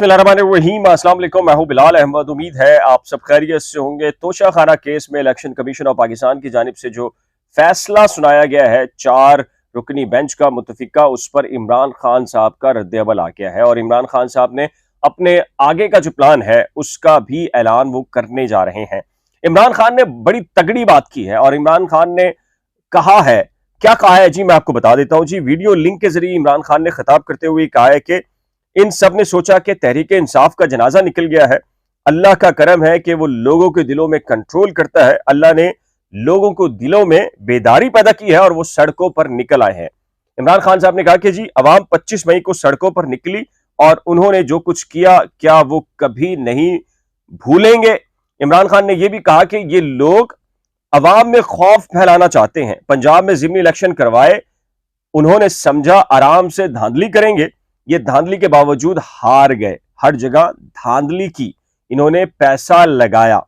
बिस्मिल्लाहिर्रहमानिर्रहीम। अस्सलाम वालेकुम। मैं हूं बिलाल अहमद। उम्मीद है आप सब खैरियत से होंगे। तोशा खाना केस में इलेक्शन कमीशन ऑफ पाकिस्तान की जानिब से जो फैसला सुनाया गया है 4 रुकनी बेंच का मुतफिका, उस पर इमरान खान साहब का रद्द-ए-अमल आ गया है और इमरान खान साहब ने अपने आगे का जो प्लान है उसका भी ऐलान वो करने जा रहे हैं। इमरान खान ने बड़ी तगड़ी बात की है और इमरान खान ने कहा है, क्या कहा है जी मैं आपको बता देता हूं जी। वीडियो लिंक के जरिए इमरान खान ने खिताब करते हुए कहा है कि इन सब ने सोचा कि तहरीक इंसाफ का जनाजा निकल गया है। अल्लाह का करम है कि वो लोगों के दिलों में कंट्रोल करता है। अल्लाह ने लोगों को दिलों में बेदारी पैदा की है और वो सड़कों पर निकल आए हैं। इमरान खान साहब ने कहा कि जी अवाम 25 मई को सड़कों पर निकली और उन्होंने जो कुछ किया क्या वो कभी नहीं भूलेंगे। इमरान खान ने यह भी कहा कि ये लोग अवाम में खौफ फैलाना चाहते हैं। पंजाब में ज़िमनी इलेक्शन करवाए, उन्होंने समझा आराम से धांधली करेंगे, ये धांधली के बावजूद हार गए। हर जगह धांधली की, इन्होंने पैसा लगाया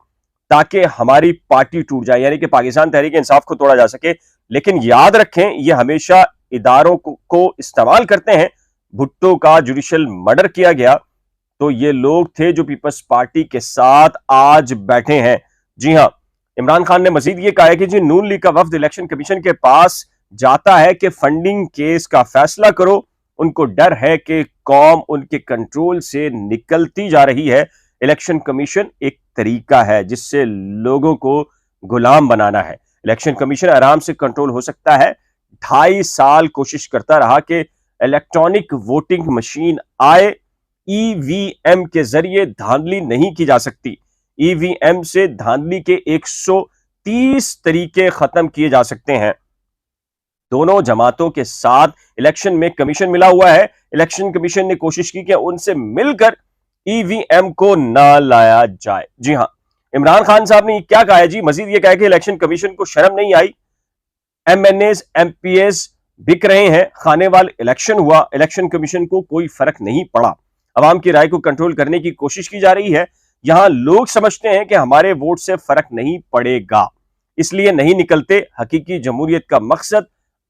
ताकि हमारी पार्टी टूट जाए, यानी कि पाकिस्तान तहरीक इंसाफ को तोड़ा जा सके। लेकिन याद रखें, ये हमेशा इदारों को इस्तेमाल करते हैं। भुट्टो का जुडिशल मर्डर किया गया तो ये लोग थे जो पीपल्स पार्टी के साथ आज बैठे हैं। जी हां, इमरान खान ने मजीद ये कहा है कि जी नून लीग का वफ्द इलेक्शन कमीशन के पास जाता है कि फंडिंग केस का फैसला करो। उनको डर है कि कौम उनके कंट्रोल से निकलती जा रही है। इलेक्शन कमीशन एक तरीका है जिससे लोगों को गुलाम बनाना है। इलेक्शन कमीशन आराम से कंट्रोल हो सकता है। 2.5 साल कोशिश करता रहा कि इलेक्ट्रॉनिक वोटिंग मशीन आए। ईवीएम के जरिए धांधली नहीं की जा सकती। ईवीएम से धांधली के 130 तरीके खत्म किए जा सकते हैं। दोनों जमातों के साथ इलेक्शन में कमीशन मिला हुआ है। इलेक्शन कमीशन ने कोशिश की कि उनसे मिलकर ईवीएम को ना लाया जाए। जी हां, इमरान खान साहब ने क्या कहा है जी, मजीद ये कहा कि इलेक्शन कमीशन को शर्म नहीं आई। एमएनएस एमपीएस बिक रहे हैं, खानेवाल इलेक्शन हुआ, इलेक्शन कमीशन को कोई फर्क नहीं पड़ा। अवाम की राय को कंट्रोल करने की कोशिश की जा रही है। यहां लोग समझते हैं कि हमारे वोट से फर्क नहीं पड़ेगा, इसलिए नहीं निकलते। हकीकी जमहूरियत का मकसद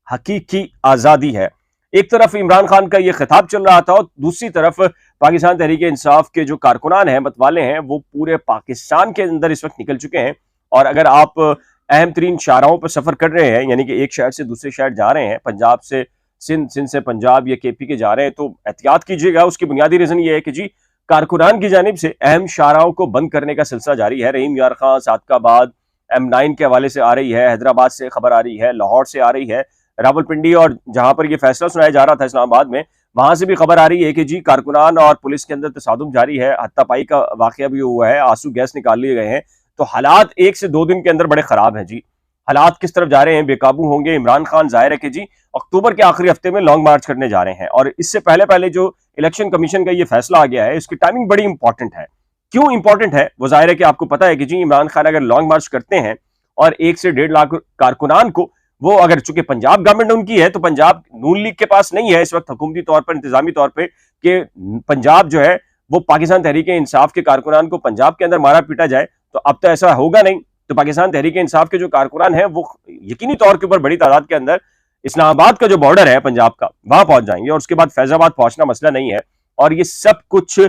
हकीकी आजादी है। एक तरफ इमरान खान का यह खिताब चल रहा था और दूसरी तरफ पाकिस्तान तहरीक इंसाफ के जो कारकुनान हैं, मतवाले हैं, वो पूरे पाकिस्तान के अंदर इस वक्त निकल चुके हैं। और अगर आप अहम तरीन शाहराहों पर सफर कर रहे हैं, यानी कि एक शहर से दूसरे शहर जा रहे हैं, पंजाब से सिंध, सिंध से पंजाब या केपी के जा रहे हैं, तो एहतियात कीजिएगा। उसकी बुनियादी रीजन ये है कि जी कारकुनान की जानिब से अहम शाहराहों को बंद करने का सिलसिला जारी है। रहीम यार खां, सादकाबाद, M9 के हवाले से आ रही है, हैदराबाद से खबर आ रही है, लाहौर से आ रही है, रावलपिंडी और जहां पर यह फैसला सुनाया जा रहा था इस्लामाबाद में, वहां से भी खबर आ रही है कि जी कारकुनान और पुलिस के अंदर तसादुम जारी है। हत्तापाई का वाकया भी हुआ है, आंसू गैस निकाल लिए गए हैं। तो हालात 1 से 2 दिन के अंदर बड़े खराब हैं जी। हालात किस तरफ जा रहे हैं, बेकाबू होंगे। इमरान खान जाहिर है कि जी अक्टूबर के आखिरी हफ्ते में लॉन्ग मार्च करने जा रहे हैं और इससे पहले पहले जो इलेक्शन कमीशन का ये फैसला आ गया है, इसकी टाइमिंग बड़ी इंपॉर्टेंट है। क्यों इंपॉर्टेंट है वो जाहिर है कि आपको पता है कि जी इमरान खान अगर लॉन्ग मार्च करते हैं और 1 से 1.5 लाख कारकुनान को, वो अगर चूंकि पंजाब गवर्नमेंट उनकी है तो पंजाब नून लीग के पास नहीं है इस वक्त हुकूमती तौर पर, इंतजामी तौर पर, कि पंजाब जो है वो पाकिस्तान तहरीक इंसाफ के कारकुनान को पंजाब के अंदर मारा पीटा जाए। तो अब तो ऐसा होगा नहीं। तो पाकिस्तान तहरीक इंसाफ के जो कारकुनान हैं वो यकीनी तौर के ऊपर बड़ी तादाद के अंदर इस्लामाबाद का जो बॉर्डर है पंजाब का, वहां पहुंच जाएंगे और उसके बाद फैजाबाद पहुंचना मसला नहीं है। और ये सब कुछ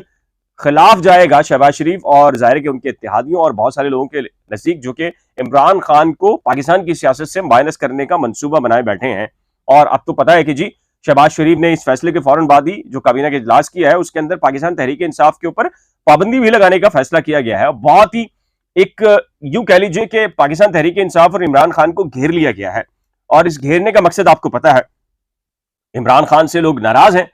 खिलाफ जाएगा शहबाज शरीफ और जाहिर के उनके इत्तेहादियों और बहुत सारे लोगों के नजदीक, जो कि इमरान खान को पाकिस्तान की सियासत से माइनस करने का मंसूबा बनाए बैठे हैं। और अब तो पता है कि जी शहबाज शरीफ ने इस फैसले के फौरन बाद ही जो काबीना के इजलास किया है उसके अंदर पाकिस्तान तहरीक इंसाफ के ऊपर पाबंदी भी लगाने का फैसला किया गया है। बहुत ही एक यूं कह लीजिए कि पाकिस्तान तहरीक इंसाफ और इमरान खान को घेर लिया गया है और इस घेरने का मकसद आपको पता है। इमरान खान से लोग नाराज हैं,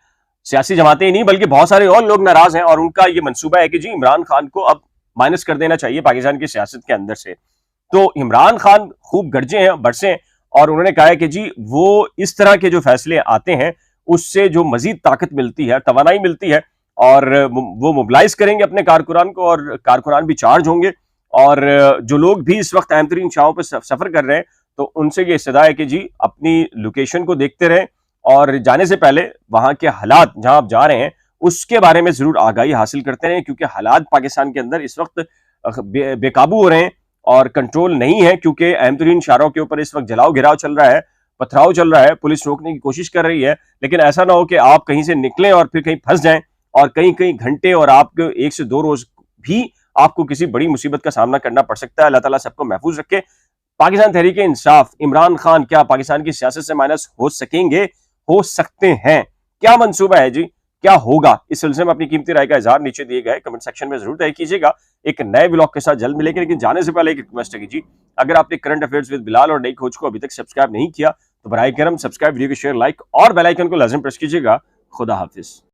सियासी जमातें ही नहीं बल्कि बहुत सारे और लोग नाराज हैं और उनका यह मंसूबा है कि जी इमरान खान को अब माइनस कर देना चाहिए पाकिस्तान की सियासत के अंदर से। तो इमरान खान खूब गरजे हैं, बरसे हैं और उन्होंने कहा है कि जी वो इस तरह के जो फैसले आते हैं उससे जो मजीद ताकत मिलती है, तवानाई मिलती है और वो मोबिलाइज करेंगे अपने कारकुनान को और कारकुनान भी चार्ज होंगे। और जो लोग भी इस वक्त अहम तरीन शाहों पर सफर कर रहे हैं तो उनसे ये इस्तदा है कि जी अपनी लोकेशन को देखते रहें और जाने से पहले वहां के हालात जहां आप जा रहे हैं उसके बारे में जरूर आगाही हासिल करते रहें, क्योंकि हालात पाकिस्तान के अंदर इस वक्त बेकाबू हो रहे हैं और कंट्रोल नहीं है, क्योंकि अहम तरीन शहरों के ऊपर इस वक्त जलाओ गिराव चल रहा है, पथराव चल रहा है, पुलिस रोकने की कोशिश कर रही है। लेकिन ऐसा ना हो कि आप कहीं से निकलें और फिर कहीं फंस जाएं और कई कई घंटे और आपको 1 से 2 रोज भी आपको किसी बड़ी मुसीबत का सामना करना पड़ सकता है। अल्लाह ताला सबको महफूज रखे। पाकिस्तान तहरीक इंसाफ, इमरान खान क्या पाकिस्तान की सियासत से माइनस हो सकेंगे? हो सकते हैं। क्या मंसूबा है जी, क्या होगा? इस सिलसिले में अपनी कीमती राय का इजहार नीचे दिए गए कमेंट सेक्शन में जरूर तय कीजिएगा। एक नए ब्लॉग के साथ जल्द मिलेंगे, लेकिन जाने से पहले एक रिक्वेस्ट है कि जी, अगर आपने करंट अफेयर्स विद बिलाल और नई खोज को अभी तक सब्सक्राइब नहीं किया तो बराए करम सब्सक्राइब, वीडियो को शेयर, लाइक और बेल आइकन को लाजिम प्रेस कीजिएगा। खुदा हाफिज।